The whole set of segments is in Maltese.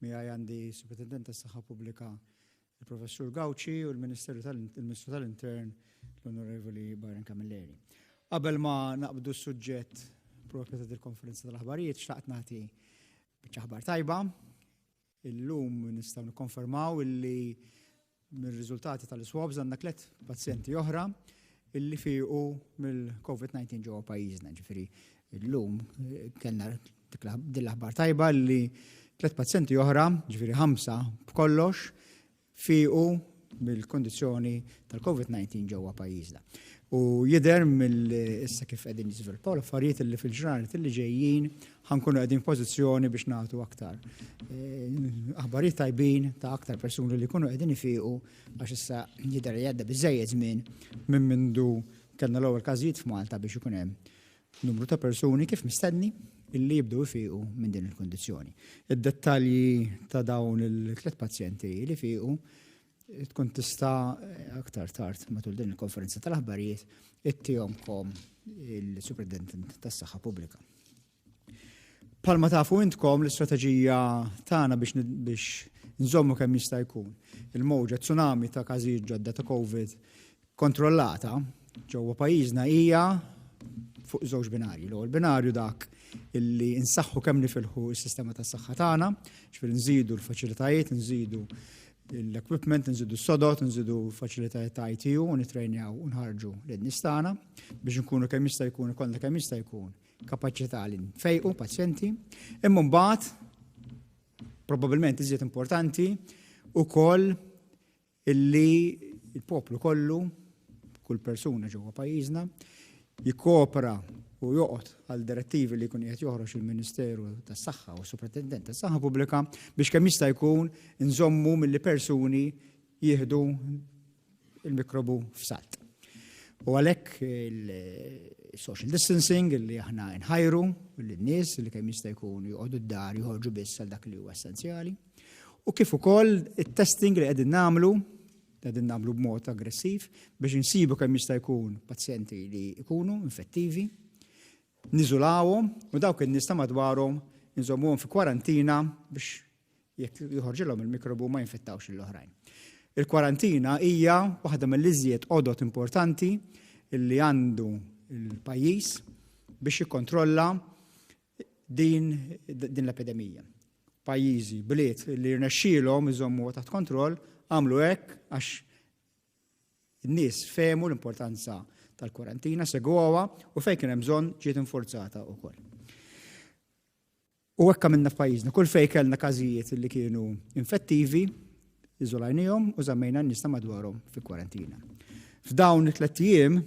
miegħi għandi Superintendent tas-Saħħa Pubblika il-Professur Gawċi u l-Ministru tal-Intern l-Onorevoli Byron Camilleri. Qabel ma naqbdu s-suġġett propju tal-Konferenza tal-aħbarijiet, xtaqt nagħti biċċa aħbar tajba. Illum nistgħu nikkonfermaw illi mir-riżultati tal-swabs għandna 3 pazjenti oħra illi fiequ mill-COVID-19 ġewwa pajjiżna. Ġifieri illum kellna din l-aħbar tajba li 3 pazjenti oħra, ġifieri 5 b'kollox, fiequ mill-kondizzjoni tal-COVID-19 ġewwa pajjiżna. U jidher mill-issa kif qegħdin jiżviluppaw l-affarijiet illi fil-ġranet illi ġejjin ħankunu qegħdin f'pożizzjoni biex nagħtu aktar aħbarijiet tajbin ta' aktar persuni li jkunu qegħdin ifiequ għax issa jidher li għadda biżżejjed żmien minn mindu kellna l-ewwel każijiet f'Malta biex ikun hemm numru ta' persuni kif mistenni illi jibdew ifiequ minn din il-kondizzjoni. Id-dettalji ta' dawn il-3 pazjenti li fiequ tkun tista' aktar tard matul din il-konferenza tal-aħbarijiet ittihomkom il-Superintendent tas-Saħħa Pubblika. Bħalma tafu intkom l-istrateġija tagħna biex nżommu kemm jista' jkun il-mowġa tsunami ta' każijiet ġodda ta' COVID kontrollata ġewwa pajjiżna hija fuq żewġ binarji. L-ewwel binarju dak illi insaħħu kemm nifilħu s-sistema tas-saħħa tagħna, ġifieri nżidu l-faċilitajiet, nżidu l-equipment, nżidu s-sodot, nżidu faċilitajiet ta' ITU, u nitrejnjaw u nħarġu lin-nies tagħna biex nkunu kemm jista' jkun ikollna kemm jista' jkun kapaċità li nfejqu pazjenti. Imma mbagħad probabbilment iżjed importanti wkoll illi il-poplu kollu, kull persuna ġewwa pajjiżna jikkopra u joqgħod għal direttivi li jkun qed joħroġ il-Ministeru tas-Saħħa u s-Superintendent tas-Saħħa Pubblika biex kemm jista' jkun inżommu milli persuni jieħdu il-mikrobu f'salt. U għalhekk il-social distancing li aħna nħajru lin-nies li kemm jista' jkun joqogħdu d-dar joħorġu biss għal dak li huwa essenzjali. U kif ukoll it-testing li qegħdin nagħmlu b'mod aggressiv biex insibu kemm jista' jkun pazjenti li jkunu infettivi, niżulawhom u dawk in-nies ta' madwarhom inżommuhom fi kwarantina biex jekk joħorġilhom il-mikrobu ma jinfettawx lill-oħrajn. Il-kwarantina hija waħda mill-iżjed għodot importanti li għandu l-pajjiż biex jikkontrolla din l-epidemija. Pajjiżi, bliet li rnexxielhom iżommu taħt kontroll għamlu hekk għax in-nies fehmu l-importanza tal-kwarantina, segwuha u fejn kien hemm bżonn ġiet infurzata wkoll. U hekk għamilna f'pajjiżna, kull fejn kellna każijiet li kienu infettivi, iżolajnihom u żammejna n-nies ta' madwarhom fi kwarantina. F'dawn it-3 ijiem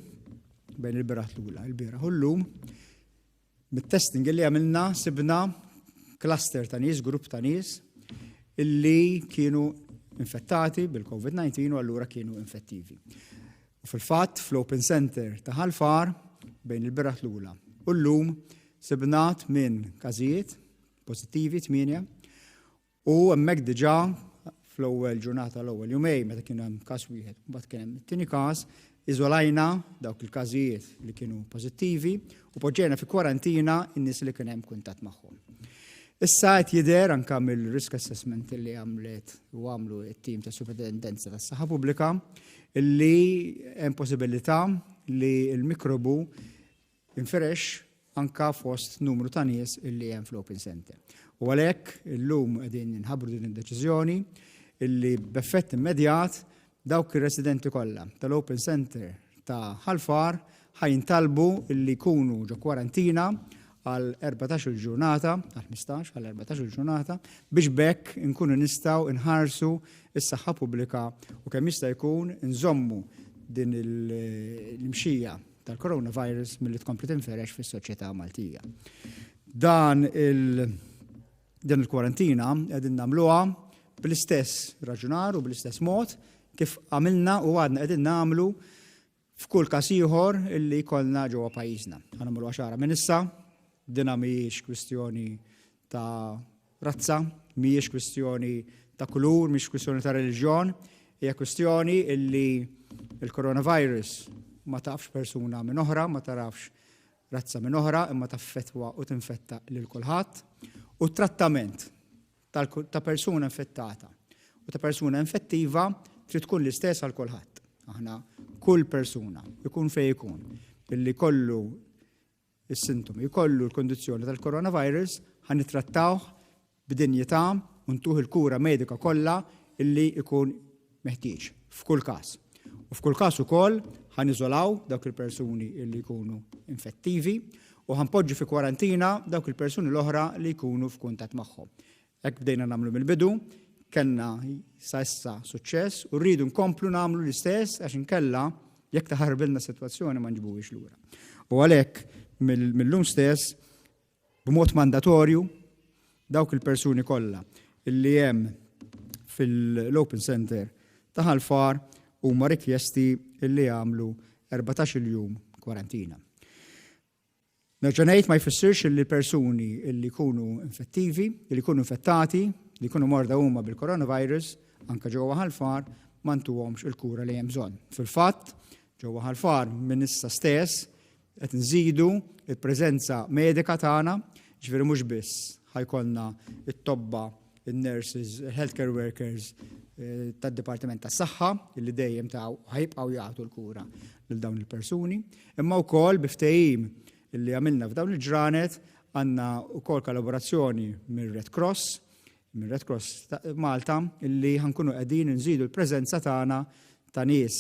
bejn il-bieraħ l-ula, il-bieraħ u llum, mit-testing li għamilna sibna cluster ta' nies, grupp ta' nies illi kienu infettati bil-COVID-19 u allura kienu infettivi. U fil-fatt fl-Open Center ta' Ħalfar bejn il-bieraħ l-ula u llum sibnat minn każijiet pożittivi 8 u hemmhekk diġà fl-ewwel ġurnata l-ewwel jumejn meta kien hemm każ wieħed, mbagħad kien hemm it-tieni każ, iżolajna dawk il-każijiet li kienu pożittivi u poġġejna fi kwarantina n-nies li kien hemm kuntatt magħhom. Issa qed jidher anke mill-risk assessment li għamlet u għamlu t-tim ta' Superintendenza tas-Saħħa Pubblika illi hemm possibilità li l-mikrobu inferex anke fost numru ta' nies illi hemm fl-Open Center. U għalhekk illum qegħdin inħabbru din id-deċiżjoni illi b'effett immedjat dawk ir-residenti kollha tal-Open Center ta' Ħalfar ħajintalbu illi jkunu ġo kwarantina għal 14 ġurnata, għal 15, għal 14 ġurnata, biex bekk nkunu nistgħu nħarsu s-saħħa pubblika u kemm jista' jkun nżommu din l-imxija tal-coronavirus milli tkompli tinferex fis-soċjetà Maltija. Dan il-kwarantina qegħdin nagħmluha bl-istess raġunar u bl-istess mod kif għamilna u għadna qegħdin nagħmlu f'kull każ ieħor illi jkollna ġewwa pajjiżna. Ħanagħmlu għaxara minn issa. Dina mhijiex kwistjoni ta' razza, mhijiex kwistjoni ta' kulur, mhijiex kwistjoni ta' reliġjon, hija kwistjoni illi il-coronavirus ma tafx persuna minn oħra, ma tarafx razza minn oħra, imma taffettwa u tinfetta lil kulħadd. U trattament ta' persuna infettata u ta' persuna infettiva trid tkun l-istess għal kulħadd. Aħna kull persuna ikun fejn ikun billi kollu is-sintomi, jkollu l-kondizzjoni tal-coronavirus ħan nittrattawh b'dinjità u ntuħ il-kura medika kollha illi ikun meħtieġ f'kull każ. U f'kull każ ukoll ħan iżolaw dawk il-persuni illi jkunu infettivi u ħanpoġġu fi kwarantina dawk il-persuni l-oħra li jkunu f'kuntatt magħhom. Hekk bdejna nagħmlu mill-bidu, kellna sa issa suċċess u rridu nkomplu nagħmlu l-istess għax inkella jekk taħarbilna sitwazzjoni ma nġibuhiex lura. U għalhekk mill-lum stess b'mod mandatorju dawk il-persuni kollha illi hemm fil-Open Center ta' Ħalfar huma rikjesti illi jagħmlu 14 jum kwarantina. Nerġa' ngħid ma jfissirx li persuni illi jkunu infettivi, illi jkunu infettati, li jkunu morda huma bil-coronavirus anke ġewwa Ħalfar ma ntuhomx il-kura li hemm bżonn. Fil-fatt, ġewwa Ħalfar minn issa stess qed nżidu il-preżenza medika tagħna, ġifieri mhux biss ħajkollna it-tobba, in-nurses, il-healthcare workers tad-Dipartiment tas-Saħħa illi dejjem ħajbqgħu jagħtu l-kura lil dawn il-persuni, imma wkoll biftehim illi għamilna f'dawn il-ġranet għandna wkoll kollaborazzjoni mir-Red Cross Malta illi ħankunu qegħdin inżidu l-preżenza tagħna ta' nies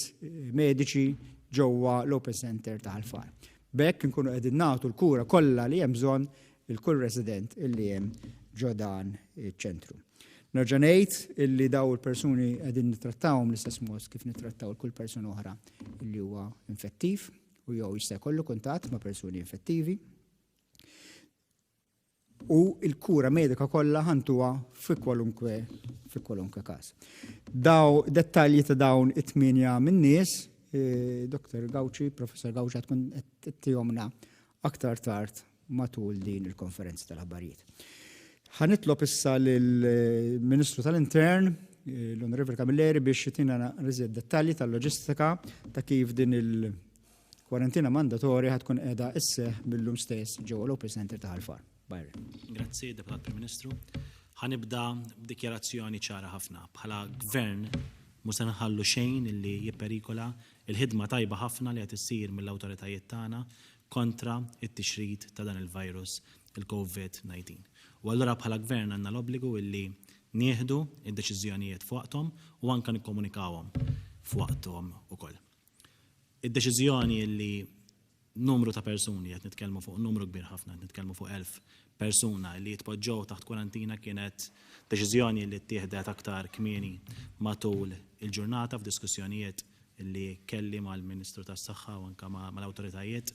mediċi ġewwa l-Open Center ta' Ħalfar. B'hekk nkunu qegħdin nagħtu l-kura kollha li hemm bżonn il-kull resident illi hemm ġo dan iċ-ċentru. Nerġa' ngħid illi daw il-persuni qegħdin nittrattawhom l-istess mod kif nittrattaw kull persuna oħra illi huwa infettiv u jew jista' jkollu kuntatt ma' persuni infettivi. U l-kura medika kollha ħantuha fi kwalunkwe każ. Daw dettalji ta' dawn it-tminja min-nies Dr. Gawci, Professor Gawci tkun qed tihomna aktar tard matul din il-konferenza tal-aħbarijiet. Ħanitlob issa lill-Ministru tal-Intern, l-Onorevoli Camilleri, biex jitina riżjed dettalji tal-loġistika ta' kif din il-kwarantina mandatorja ħatkun qiegħda isseħħ mill-lum stess ġewwa l-Open Center ta' Ħalfar. Grazzi, Deputat Prim Ministru. Ħanibda b'dikjarazzjoni ċara ħafna. Bħala gvern mhux se nħallu xejn illi jipperikola il-ħidma tajba ħafna li qed issir mill-awtoritajiet tagħna kontra it-tixrid ta' dan il-virus, il-COVID-19. U allura bħala gvern għandna l-obbligu illi nieħdu id-deċiżjonijiet f'waqthom u anke nikkomunikawhom f'waqthom ukoll. Id-deċiżjoni illi numru ta' persuni qed nitkellmu fuq numru kbir ħafna, qed nitkellmu fuq 1000 persuna li jitpoġġew taħt kwarantina kienet deċiżjoni li ttieħdet aktar kmieni matul il-ġurnata f'diskussjonijiet li kelli mal-Ministru tas-Saħħa u anke mal-awtoritajiet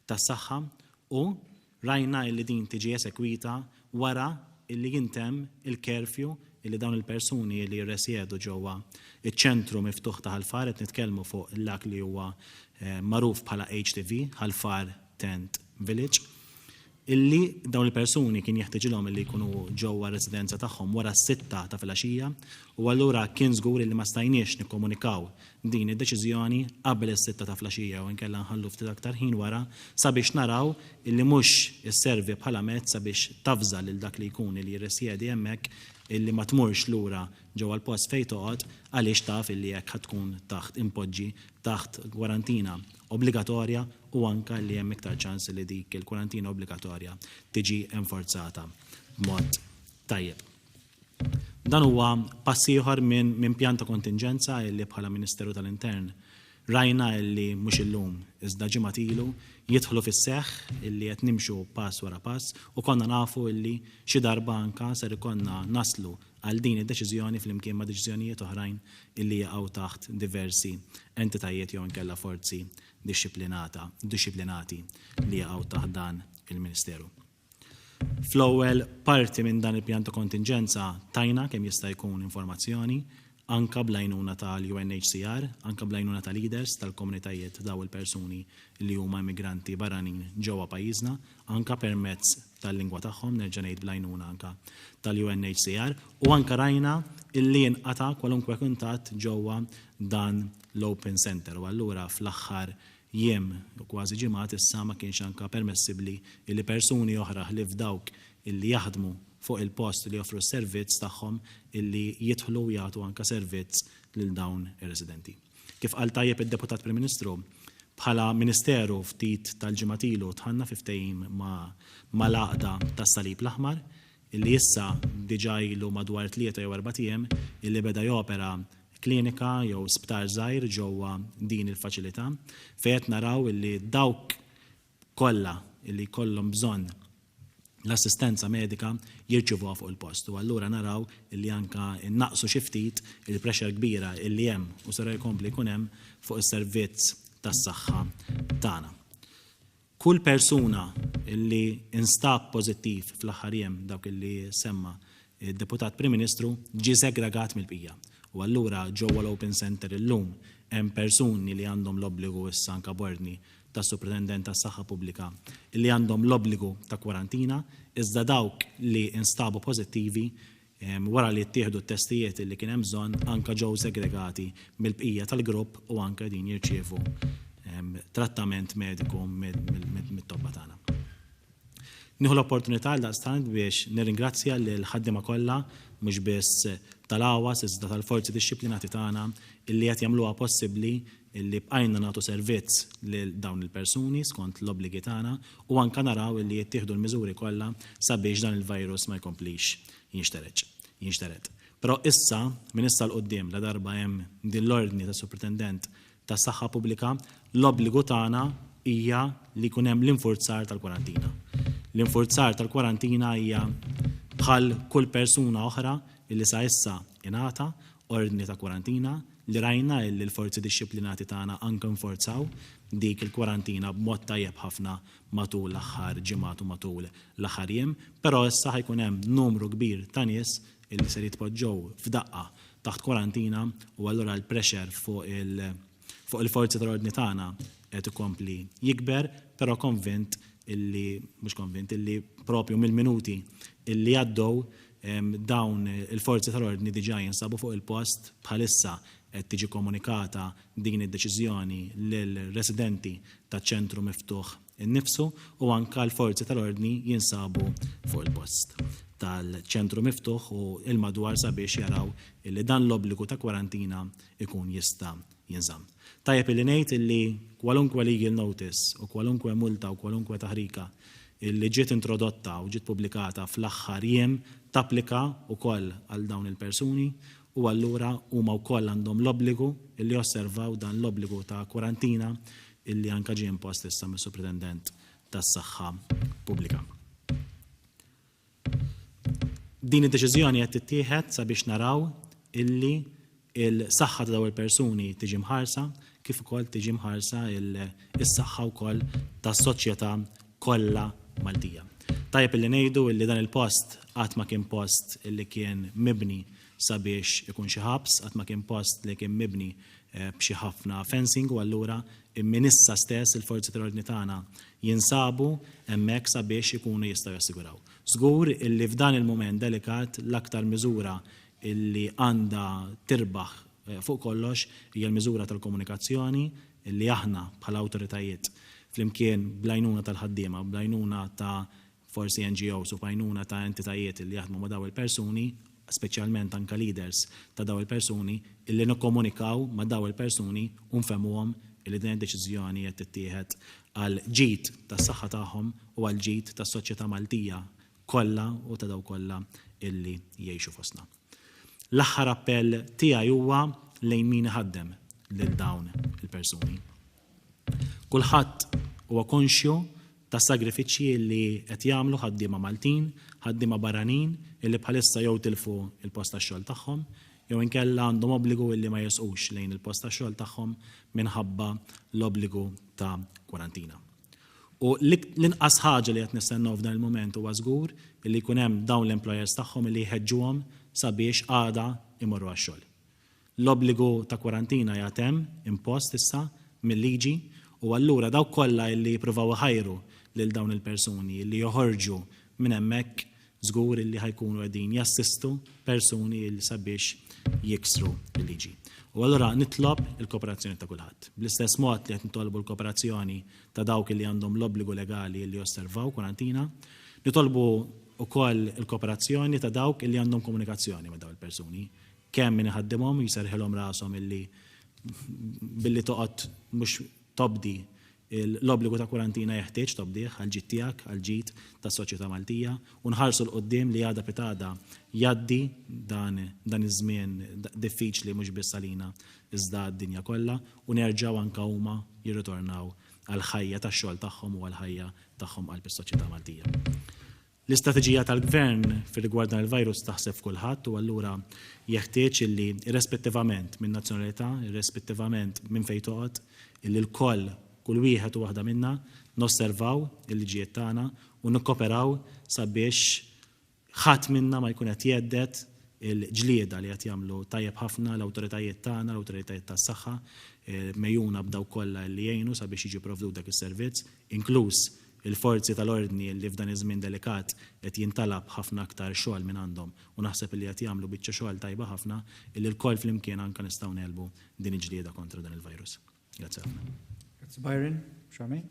tas-saħħa u rajna li din tiġi esekwita wara illi jintemm il-curfew illi dawn il-persuni li jirresjedu ġewwa iċ-ċentru miftuħ ta' Ħalfar qed nitkellmu fuq dak li huwa magħruf bħala HTV, Ħalfar Tent Village, illi dawn il-persuni kien jeħtieġilhom illi jkunu ġewwa residenza tagħhom wara s-6 ta' filgħaxija u allura kien żgur illi ma stajniex nikkomunikaw din id-deċiżjoni qabel is-6 ta' filgħaxija u nkella nħallu ftit aktar ħin wara sabiex naraw illi mhux isservi bħala mezz sabiex tafżal lil dak li jkun li jirresjedi hemmhekk illi ma tmurx lura ġewwa l-post fejn toqgħod għaliex taf illi hekk tkun taħt impoġġi taħt kwarantina obbligatorja u anke li hemm iktar ċans li dik il-kwarantina obbligatorja tiġi enforzata b'mod tajjeb. Dan huwa pass ieħor minn pjan ta' kontingenza illi bħala Ministeru tal-Intern rajna illi mhux illum iżda ġimgħat ilu jidħlu fis-seħħ illi qed nimxu pass wara pass u konna nafu illi xi darba anke ser ikollna naslu għal din id-deċiżjoni flimkien ma' deċiżjonijiet oħrajn illi jaqgħu taħt diversi entitajiet jew inkella forzi disciplinati li jaqgħu taħt dan il-Ministeru. Fl-ewwel parti minn dan il-pjan ta' kontingenza tajna kemm jista' jkun informazzjoni anka bl-għajnuna tal-UNHCR, anka bl-għajnuna tal-leaders tal-komunitajiet daw il-persuni li huma immigranti barranin ġewwa pajjiżna, anka permezz tal-lingwa tagħhom, nerġa' ngħid bl-għajnuna anka tal-UNHCR, u anka rajna illi jinqata' kwalunkwe kuntatt ġewwa dan l-Open Center. U allura fl-aħħar jiem kważi ġimgħat issa ma kienx anka permessibbli illi persuni oħra ħlief dawk illi jaħdmu fuq il-post li joffru s-servizz tagħhom illi jidħlu jagħtu anke servizz lil dawn ir-residenti. Kif qal tajjeb id-Deputat Prim Ministru, bħala Ministeru ftit tal-ġimgħatilu tħanna ftehim mal-għaqda tas-Salib l-Aħmar illi issa diġà ilu madwar 3 jew 4 ijiem illi beda jopera klinika jew sptar żgħir ġewwa din il-faċilità fejn qed naraw illi dawk kollha illi jkollhom bżonn l-assistenza medika jirċivuha fuq il-post. U allura naraw illi anka innaqsu xi ftit il-pressure kbira illi hemm u sar jkompli jkun hemm fuq is-servizz tas-saħħa tagħna. Kull persuna illi instab pożittiv fl-aħħar jiem dawk illi semma id-Deputat Prim Ministru ġie segregat mill-bqija. U allura ġewwa l-Open Center illum hemm persuni li għandhom l-obbligu issa anke bordni tas-Superintendent tas-Saħħa Pubblika li għandhom l-obbligu ta' kwarantina, iżda dawk li instabu pożittivi wara li ttieħdu t-testijiet li kien hemm bżonn anke ġew segregati mill-bqija tal-grupp u anke din jirċievu trattament mediku mit-tobba tagħna. Nieħu l-opportunità għaldaqstant biex nirringrazzja lil ħaddiema kollha mhux biss tal-AWAS iżda tal-forzi dixxiplinati tagħna illi qed jagħmluha possibbli illi bqajna nagħtu servizz lil dawn il-persuni skont l-obbligi tagħna u anke naraw illi jittieħdu l-miżuri kollha sabiex dan il-virus ma jkomplix jinxtered. Però issa minn issa l-qudiem la darba hemm din l-ordni tas-Superintendent tas-Saħħa Pubblika l-obbligu tagħna hija li jkun hemm l-infurzar tal-kwarantina. L-infurzar tal-kwarantina hija bħal kull persuna oħra illi sa issa ingħata ordni ta' kwarantina li rajna illi l-forzi dixxiplinati tagħna anke nforzaw dik il-kwarantina b'mod tajjeb ħafna matul l-aħħar ġimgħat u matul l-aħħar jiem, però issa ħajkun hemm numru kbir ta' nies illi se jitpoġġew f'daqqa taħt kwarantina u allura l-pressure fuq il-forzi tal-ordni tagħna qed ikompli jikber, però illi propju mill-minuti illi għaddew dawn il-forzi tal-ordni diġà jinsabu fuq il-post bħalissa qed tiġi komunikata din id-deċiżjoni lill-residenti taċ-ċentru miftuħ innifsu u anke l-forzi tal-ordni jinsabu fuq il-post tal-ċentru miftuħ u il-madwar sabiex jaraw illi dan l-obbligu ta' kwarantina ikun jista' jinżamm. Tajjeb illi ngħid illi kwalunkwe legal notice u kwalunkwe multa u kwalunkwe taħrika illi ġiet introdotta u ġiet pubblikata fl-aħħar jiem tapplika wkoll għal dawn il-persuni u allura huma wkoll għandhom l-obbligu illi osservaw dan l-obbligu ta' kwarantina illi anke ġie impost issa mis-Superintendent tas-Saħħa Pubblika. Din id-deċiżjoni qed tittieħed sabiex naraw illi il-saħħa ta' dawn il-persuni tiġi mħarsa kif ukoll tiġi mħarsa is-saħħa wkoll tas-soċjetà kollha Maltija. Tajjeb illi ngħidu illi dan il-post qatt ma kien post illi kien mibni sabiex ikun xi ħabs, qatt ma kien post li kien mibni b'xi ħafna fencing u allura minn issa stess il-forzi tal-ordni tagħna jinsabu hemmhekk sabiex ikunu jistgħu jassiguraw. Żgur illi f'dan il-mument delikat l-aktar miżura illi għandha tirbaħ fuq kollox hija l-miżura tal-komunikazzjoni illi aħna bħala awtoritajiet flimkien bl-għajnuna tal-ħaddiema, bl-għajnuna ta' forsi NGOs u b'għajnuna ta' entitajiet illi jaħdmu ma' daw il-persuni, speċjalment anke leaders ta' daw il-persuni, illi nikkomunikaw ma' daw il-persuni u nfehmuhom illi din id-deċiżjoni qed tittieħed għal ġid tas-saħħa tagħhom u għal ġid tas-soċjetà Maltija kollha u ta' daw kollha illi jgħixu fostna. L-aħħar appell tiegħi huwa lejn min iħaddem lil dawn il-persuni. Kulħadd huwa konxju tas-sagrifiċċji li qed jagħmlu ħaddiema Maltin, ħaddiema barranin illi bħalissa jew tilfu il-post tax-xogħol tagħhom jew inkella għandhom obbligu illi ma jesqux lejn il-post tax-xogħol tagħhom minħabba l-obbligu ta' kwarantina. U l-inqas ħaġa li qed nistennew f'dan il-mument huwa żgur illi jkun hemm dawn l-employers tagħhom illi jħeġġuhom sabiex għada imorru għax-xogħol. L-obbligu ta' kwarantina jagħtem impost issa mill-liġi u allura dawk kollha illi jippruvaw iħajru lil dawn il-persuni li joħorġu minn hemmhekk żgur illi ħajkunu qegħdin jassistu persuni li sabiex jiksru l-liġi. U allura nitlob il-kooperazzjoni ta' kulħadd. Bl-istess mod li qed nitolbu l-kooperazzjoni ta' dawk li għandhom l-obbligu legali li josservaw kwarantina, nitolbu ukoll il-kooperazzjoni ta' dawk li għandhom komunikazzjoni ma' dawn il-persuni. Kemm min iħaddimhom jiserħilhom rashom illi billi toqgħod mhux tobdi l-obbligu ta' kwarantina jeħtieġ tobdih għal-ġid tiegħek, għal-ġid tas-soċjetà Maltija u nħarsu l-qudiem li għada pitada jgħaddi dan iż-żmien diffiċli mhux biss għalina iżda d-dinja kollha u nerġgħu anke huma jirritornaw għall-ħajja tax-xogħol tagħhom u għall-ħajja tagħhom qalb is-soċjetà Maltija. L-istrateġija tal-Gvern fir-rigward dan il-virus taħseb kulħadd u allura jeħtieġ illi irrispettivament minn nazzjonalità, irrispettivament minn fejn toqgħod, illi l-koll kull wieħed u waħda minna nosservaw il-liġijiet tagħna u nikkoperaw sabiex ħadd minna ma jkun qed jeddet il-ġlieda li qed jagħmlu tajjeb ħafna l-awtoritajiet tagħna, l-awtoritajiet tas-saħħa, mejjuna b'daw kollha li jgħinu sabiex jiġu provdu dak is-servizz, inkluż il-forzi tal-ordni li f'dan iż-żmien delikat qed jintalab ħafna aktar xogħol minn għandhom u naħseb li qed jagħmlu biċċa xogħol tajba ħafna illi l-koll flimkien anke nistgħu nelbu din il-ġlieda kontra dan il-virus. Grazzi ħafna. Byron, xamej?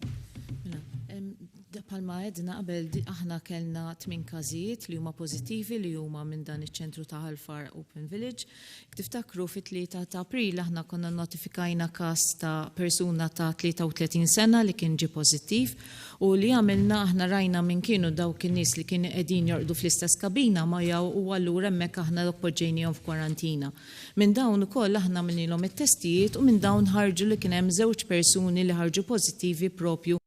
Palma għedna qabel aħna kellna 8 każijiet li huma pożittivi li huma minn dan iċ-ċentru ta' Mal-aħħar Open Village. Tiftakru fit-3 ta' April aħna konna notifikajna każ ta' persuna ta' 33 sena li kien ġie pożittiv u li għamilna aħna rajna minn kienu dawk in-nies li kienu qegħdin jorqdu fl-istess kabina ma jaw u allura hemmhekk aħna poġġejnihom f'kwarantina. Minn dawn ukoll aħna minilhom it-testijiet u minn dawn ħarġu li kien hemm żewġ persuni li ħarġu pożittivi propju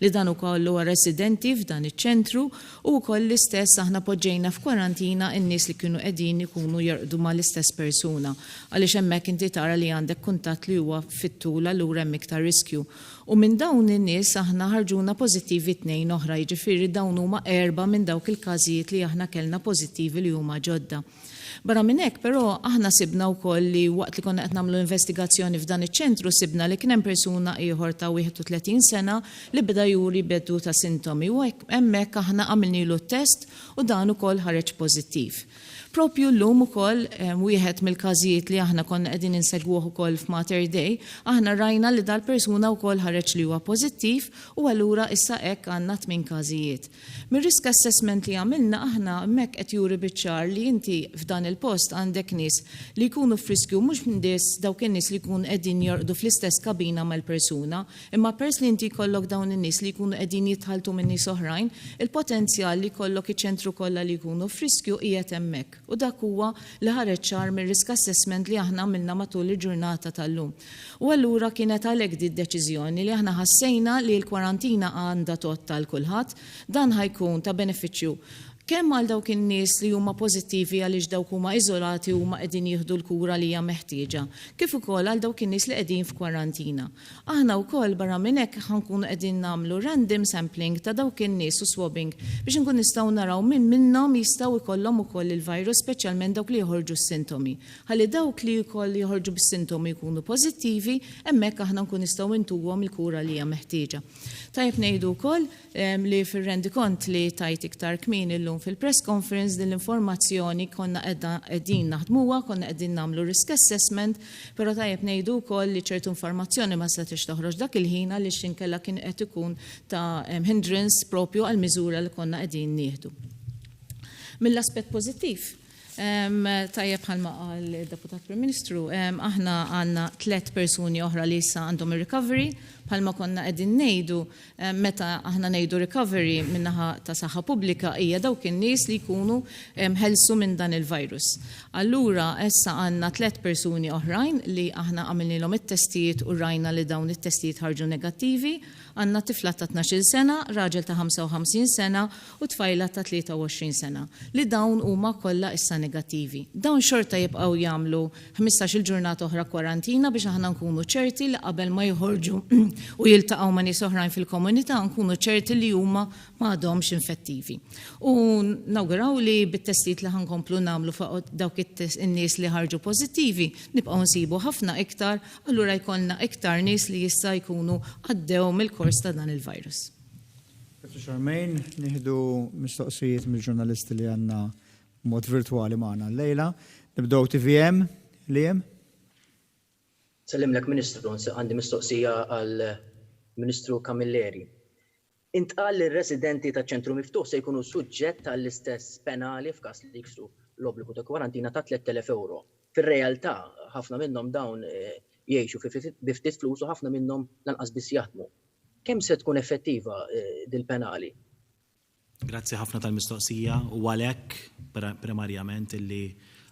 li dan ukoll huwa residenti f'dan iċ-ċentru u wkoll l-istess aħna poġġejna f'kwarantina n-nies li kienu qegħdin ikunu jorqdu mal-istess persuna għaliex hemmhekk inti tara li għandek kuntatt li huwa fit-tul allura hemm iktar riskju. U minn dawn in-nies aħna ħarġuna pożittivi 2 oħra, jiġifieri dawn huma 4 minn dawk il-każijiet li aħna kellna pożittivi li huma ġodda. Barra minn hekk, però aħna sibna wkoll li waqt li konna qed nagħmlu investigazzjoni f'dan iċ-ċentru sibna li kien hemm persuna ieħor ta' 31 sena li beda juri bedu ta' sintomi u hemmhekk aħna għamilnilu t-test u dan ukoll ħareġ pożittiv. Propju llum ukoll wieħed mill-każijiet li aħna konna qegħdin insegwuh ukoll f'Mater Day, aħna rajna li dal-persuna wkoll ħareġ li huwa pożittiv u allura issa hekk għandna 8 każijiet. Mir-risk assessment li għamilna aħna hemmhekk qed juri biċ-ċar li inti f'dan il-post għandek nies li jkunu f'riskju mhux nies dawk in-nies li jkunu qegħdin jorqdu fl-istess kabina mal-persuna, imma pers li inti jkollok dawn in-nies li jkunu qegħdin jitħaltu minn nies oħrajn, il-potenzjal li jkollok iċ-ċentru kollha li jkunu f'riskju qiegħed hemmhekk. U dak huwa li ħareġ ċar mir-risk assessment li aħna għamilna matul il-ġurnata tal-lum. U allura kienet għalhekk di d-deċiżjoni li aħna ħassejna li l-kwarantina għandha tottal kulħadd, dan ħajkun ta' benefiċċju kemm għal dawk in-nies li huma pożittivi għaliex dawk huma iżolati huma qegħdin jieħdu l-kura li hija meħtieġa, kif ukoll għal dawk in-nies li qegħdin f'kwarantina. Aħna wkoll barra minn hekk ħankunu qegħdin nagħmlu random sampling ta' dawk in-nies u swabbing biex inkun nistgħu naraw min minnhom jistgħu jkollhom ukoll il-virus speċjalment dawk li joħorġu s-sintomi. Ħalli dawk li wkoll joħorġu bis-sintomi jkunu pożittivi, hemmhekk aħna nkun nistgħu intuhom il-kura li hija meħtieġa. Tajjeb ngħidu wkoll li fir-rendikont li tajt iktar kmieni llum fil-press conference din l-informazzjoni konna qegħdin naħdmuha, konna qegħdin nagħmlu risk assessment, però tajjeb ngħidu wkoll li ċertu informazzjoni ma setix toħroġ dak il-ħin għaliex inkella kien qed ikun ta' hindrance propju għall-miżura li konna qegħdin nieħdu. Mill-aspett pożittiv, tajjeb bħalma qal il-Deputat Prim Ministru, aħna għandna 3 persuni oħra li issa għandhom ir-recovery, bħalma konna qegħdin ngħidu meta aħna ngħidu recovery min-naħa ta' saħħa pubblika hija dawk in-nies li jkunu ħelsu minn dan il-virus. Allura issa għandna 3 persuni oħrajn li aħna għamilnilhom it-testijiet u rajna li dawn it-testijiet ħarġu negattivi, għandna tifla ta' 12 sena, raġel ta' 55 sena u tfajla ta' 23 sena li dawn huma kollha issa negattivi. Dawn xorta jibqgħu jagħmlu 15-il ġurnata oħra kwarantina biex aħna nkunu ċerti li qabel ma jħorġu u jiltaqgħu ma' nies oħrajn fil-komunità nkunu ċerti li huma m'għadhomx infettivi. U nawguraw li bit-testijiet li ħankomplu nagħmlu fuq dawk in-nies li ħarġu pożittivi nibqgħu nsibu ħafna iktar, allura jkollna iktar nies li jista' jkunu għaddew mill-kors ta' dan il-virus. Xarmejn, nieħdu mistoqsijiet mill-ġurnalisti li għandna mod virtuali magħna llejla. Nibdew TVM, li hemm? Sellimlek Ministru, għandi mistoqsija għal Ministru Camilleri. Intqal li r-residenti ta' ċentru miftuħ se jkunu suġġett għall-istess penali f'każ li jiksru l-obbligu ta' kwarantina ta' 3,000 euro. Fir-realtà, ħafna minnhom dawn jgħixu bi ftit flus u ħafna minnhom lanqas biss jaħdmu. Kemm se tkun effettiva dil-penali? Grazzi ħafna tal-mistoqsija u għalhekk primarjament illi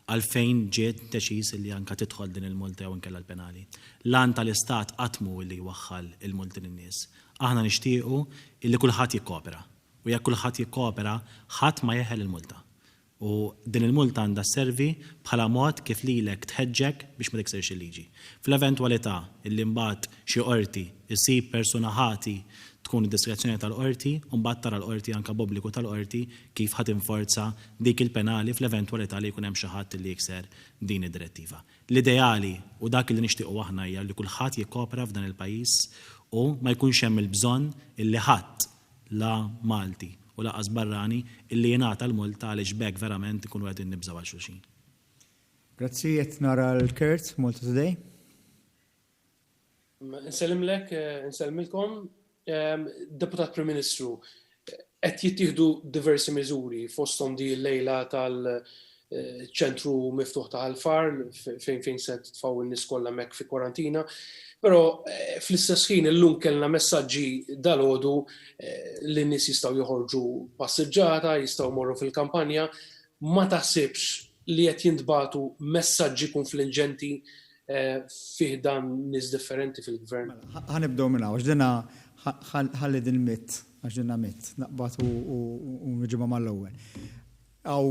għalfejn ġiet deċiż illi anka tidħol din il-multa jew inkella l-penali. Lan tal-istat qatmu illi jwaħħal il-multi lin-nies. Aħna nixtiequ illi kulħadd jikkopera. U jekk kulħadd jikkopera, ħadd ma jeħel il-multa. U din il-multa għandha sservi bħala mod kif lilek tħeġġek biex ma tiksirx il-liġi. Fl-eventwalità illi mbagħad xi qorti jsib persuna ħati tkun id-diskrezzjoni tal-qorti u mbagħad tara l-qorti anke b'obbligu tal-qorti kif ħadd inforza dik il-penali fl-eventwalità li jkun hemm xi ħadd li jikser din id-direttiva. L-ideali u dak li nixtiequ aħna hija li kulħadd jikkopera f'dan il-pajjiż u ma jkunx hemm il-bżonn illi ħadd la Malti u laqas barrani illi jingħata l-multa għaliex bekk verament ikunu qegħdin nibżgħu għal xulxin. Grazzi, qed nara l-Kurt, Multa Today. Nsellimlek, nsellimilkom, Deputat Prim Ministru, qed jittieħdu diversi miżuri fosthom di l-lejla tal-ċentru miftuħ ta' al-aħħar fejn se tfgħu n-nies kollha hemmhekk fi kwarantina. Però fl-istess ħin illum kellna messaġġi dalgħodu li n-nies jistgħu joħorġu passiġġata, jistgħu morru fil-kampanja. Ma taħsibx li qed jintbagħtu messaġġi konfliġġenti fih dan nies differenti fil-gvern? Ħanibdew minn hawn, għax ħalli din mit, għax dinha mit, naqbad u nġibha mal-ewwel. Għaw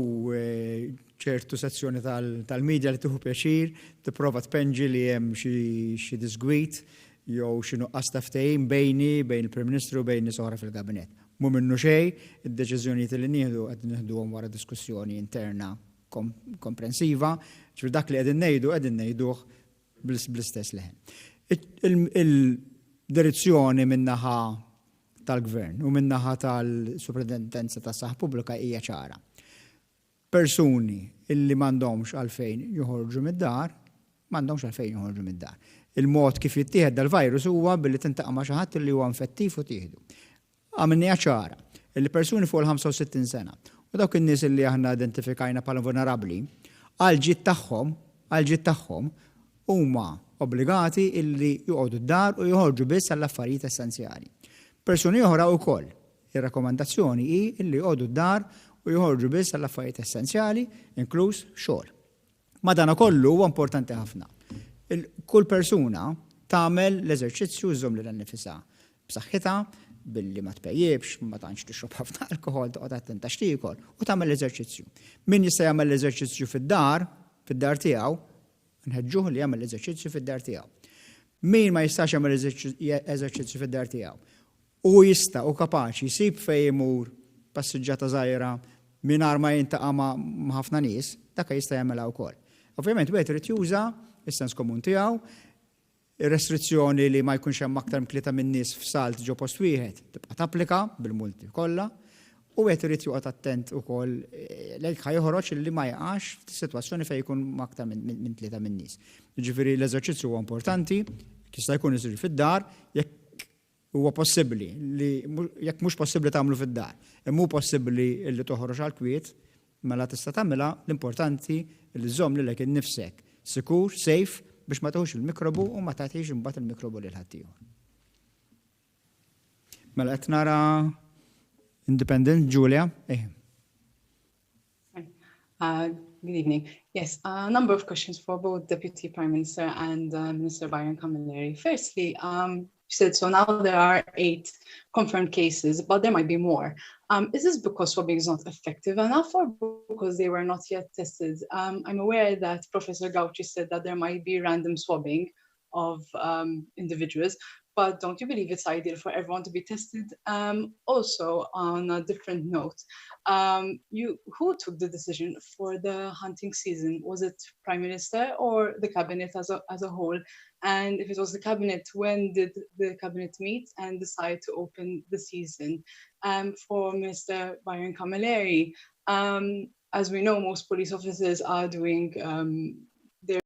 ċertu sezzjoni tal-medja li tieħu pjaċir, tipprova tpenġi li hemm xi disgwit jew xi nuqqas ta' ftehim bejn il-Prim Ministru bejn nies oħra fil-Kabinett. Mu minnu xejn, id-deċiżjonijiet li nieħdu qed nieħduhom wara diskussjoni interna komprensiva, ġifier dak li qegħdin ngħiduh bl-istess leħen. Il-direzzjoni min-naħa tal-Gvern u min-naħa tal-Suprintendenza tas-Saħħa Pubblika hija ċara. Persuni illi m'għandhomx għalfejn joħorġu mid-dar, m'għandhomx għalfejn joħorġu mid-dar. Il-mod kif jittieħed dal-virus huwa billi tintaqa' ma' xi ħadd li huwa infettiv u tieħdu. Għamilniha ċara, illi persuni fuq il-65 sena u dawk in-nies illi aħna identifikajna bħala vulnerabbli, għal ġid tagħhom huma obbligati illi joqogħdu d-dar u joħorġu biss għall-affarijiet essenzjali. Persuni oħra wkoll, ir-rakkomandazzjoni hi illi joqogħdu d-dar u joħorġu biss għall-affarijiet essenzjali, inkluż xogħol. Madankollu huwa importanti ħafna. Kull persuna tagħmel l-eżerċizzju żomm lil nifisha b'saħħitha billi ma tpejjibx, ma tantx tixrob ħafna alkoħol, toqgħod attenta x'tiekol u tagħmel l-eżerċizzju. Min jista' jagħmel l-eżerċizzju fid-dar tiegħu, nħeġġuh li jagħmel l-eżerċizzju fid-dar tiegħu. Min ma jistax jagħmel eżerċizzju fid-dar tiegħu u jista' u kapaċi jsib fejn imur passiġġata żgħira mingħajr ma jintaqa' ma' ħafna nies, dak jista' jagħmilha wkoll. Ovvjament wieħed irid juża is-sens komun tiegħu, ir-restrizzjoni li ma jkunx hemm aktar mtlieta minn nies f'salt ġo post wieħed tibqa' tapplika bil-multi kollha u wieħed irid joqgħod attent ukoll lejn ħajħoroġ li ma jaqax f'sitwazzjoni fejn jkun aktar minn tlieta minn nies. Jiġifieri l-eżerċizzju huwa importanti, jista' jkun isir fid-dar jekk huwa possibbli li jekk mhux possibbli tagħmlu fid-dar, imma hu possibbli li toħroġ għall-kwiet mela tista' tagħmilha l-importanti li żomm lilek innifsek sikur, safe biex ma taħux il-mikrobu u ma tagħtix imbagħad il-mikrobu lil ħaddieħor. Mela qed nara Independent Julia. Good evening. Yes, a number of questions for both Deputy Prime Minister and Minister Byron Camilleri. Firstly, you said so now there are 8 confirmed cases, but there might be more. Is this because swabbing is not effective enough or because they were not yet tested? I'm aware that Professor Gauci said that there might be random swabbing of individuals, but don't you believe it's ideal for everyone to be tested? Also, on a different note, who took the decision for the hunting season? Was it Prime Minister or the Cabinet as a whole? And if it was the Cabinet, when did the Cabinet meet and decide to open the season? For Minister Byron Camilleri, as we know, most police officers are doing their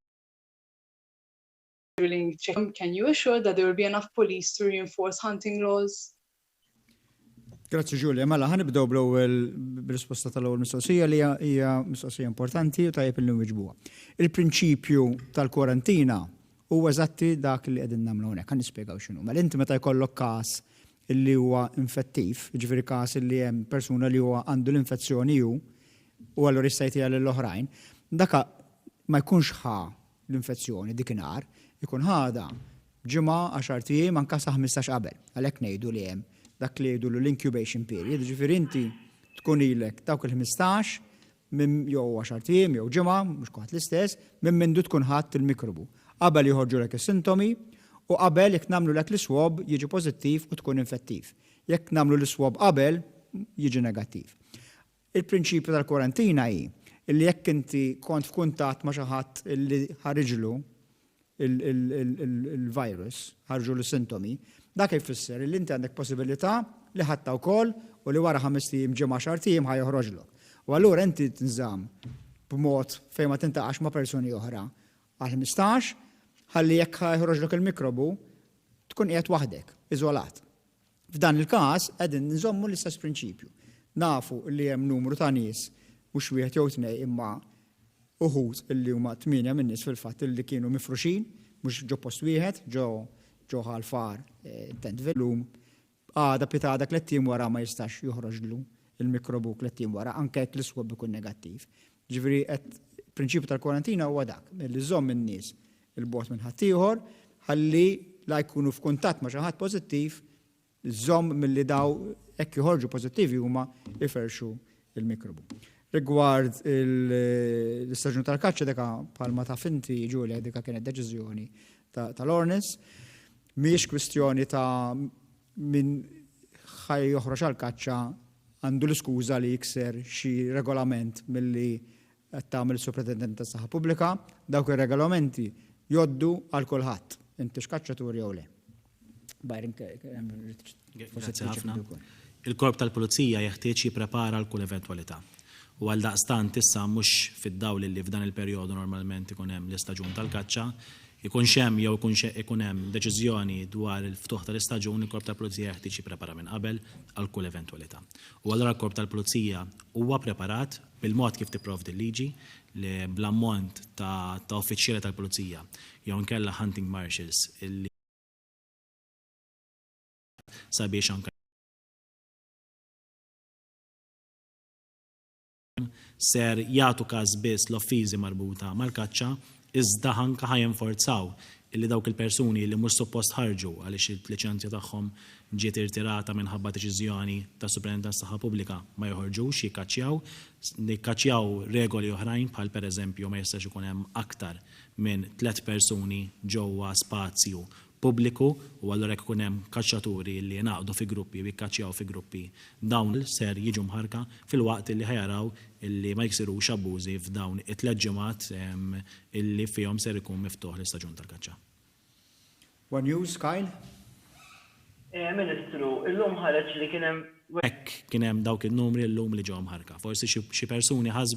patrolling check. Can you assure that there will be enough police to reinforce hunting laws? Grazzi Ġulja, mela ħanibdew bl-ewwel bir-risposta tal-ewwel mistoqsija li hija mistoqsija importanti u tajjeb li nwiġbuha. Il-prinċipju tal-kwarantina huwa eżatti dak li qegħdin nagħmlu hawnhekk, ħan nispjegaw x'inhu. Mela inti meta jkollok każ illi huwa infettiv, jiġifieri każ illi hemm persuna li huwa għandu l-infezzjoni hu u allura jista' jtija lill-oħrajn, dak ma jkunx ħa l-infezzjoni dikinhar, ikun ħada ġimgħa 10 ijiem anke sa 15 qabel. Għalhekk ngħidu li hemm dak li jgħidu l-incubation period, ġifieri inti tkun ilek dawk il-15 minn jew 10 ijiem jew ġimgħa, mhux kulħadd l-istess, minn mindu tkun ħadd il-mikrobu. Qabel joħorġulek is-sintomi u qabel jekk nagħmlu lek l-swab jiġi pożittiv u tkun infettiv. Jekk nagħmlu l-swab qabel jiġi negattiv. Il-prinċipju tal-kwarantina hi illi jekk inti kont f'kuntatt ma' xi ħadd illi ħariġlu il-virus, ħarġu l-sintomi, dak jfisser li inti għandek possibilità li ħatta wkoll u li wara 5 ijiem ġimgħa 10 ijiem ħajjoħroġlok. U allura inti tinżamm b'mod fejn ma tintaqax ma' persuni oħra għal 15 ħalli jekk ħajħroġlok il-mikrobu tkun qiegħed waħdek, iżolat. F'dan il-każ qegħdin nżommu l-istess prinċipju. Nafu li hemm numru ta' nies mhux wieħed jew tnejn imma uħud illi huma 8 minn nies fil-fatt illi kienu mifruxin, mhux ġo post wieħed, ġo ħalfar tent velum, għada pitada 3 ijiem wara ma jistax joħroġlu il-mikrobu 3 ijiem wara, anke jekk l-iswab ikun negattiv. Ġifieri prinċipju tal-kwarantina huwa dak, li żomm in-nies il-bogħod minn ħadd ieħor ħalli la jkunu f'kuntatt ma' xi ħadd pożittiv, żomm milli daw hekk joħorġu pożittivi huma iferxu il-mikrobu. Rigward l-istaġun tal-kaċċa deka bħalma taf inti Ġulja deka kienet deċiżjoni tal-Ornis, mhijiex kwistjoni ta' min ħaj joħroġ għall-kaċċa għandu l-iskuża li jikser xi regolament milli qed tagħmel is-Superintendent tas-Saħħa Pubblika, dawk ir-regolamenti jgħoddu għal kulħadd, inti x'kaċċatur jew le. Grazie ħafna. Il-korp tal-Pulizija jeħtieġ jipprepara l kull eventwalità. U għal daqstant issa mhux fid-dawl li f'dan il-perjodu normalment ikun hemm l-istaġun tal-kaċċa, ikun hemm jew ikun hemm deċiżjoni dwar il-ftuħ tal-istaġun, il-korp tal-Pulizija jeħtieġ jipprepara minn qabel għal kull eventwalità. U allura l-korp tal-Pulizija huwa preparat bil-mod kif tipprovdi l-liġi li bl-ammont ta' uffiċjali tal-Pulizija jew inkella hunting marshals illi sabiex anke ser jagħtu każ biss l-offiżi marbuta mal-kaċċa, iżda anke ħajjenforzaw illi dawk il-persuni li mhux suppost ħarġu għaliex il-liċenzja tagħhom ġiet irtirata minħabba deċiżjoni tas Superintendent tas-Saħħa Pubblika ma joħorġux jikkaċċjaw regoli oħrajn bħal pereżempju ma jistax ikun hemm aktar minn 3 persuni ġewwa spazju pubbliku u allura jekk ikun hemm kaċċaturi li jingħaqdu fi gruppi u jikkaċċjaw fi gruppi dawn ser jiġu mħarka filwaqt li ħajaraw illi ma jsirux abbużi f'dawn it-3 ġimgħat illi fihom ser ikun miftuħ l-istaġun tal-kaċċa. One News, Kyle? Ministru, illum ħareġ li kien hemm Hekk kien hemm dawk in-numri llum li ġew mħarka. Forsi xi persuni ħasbu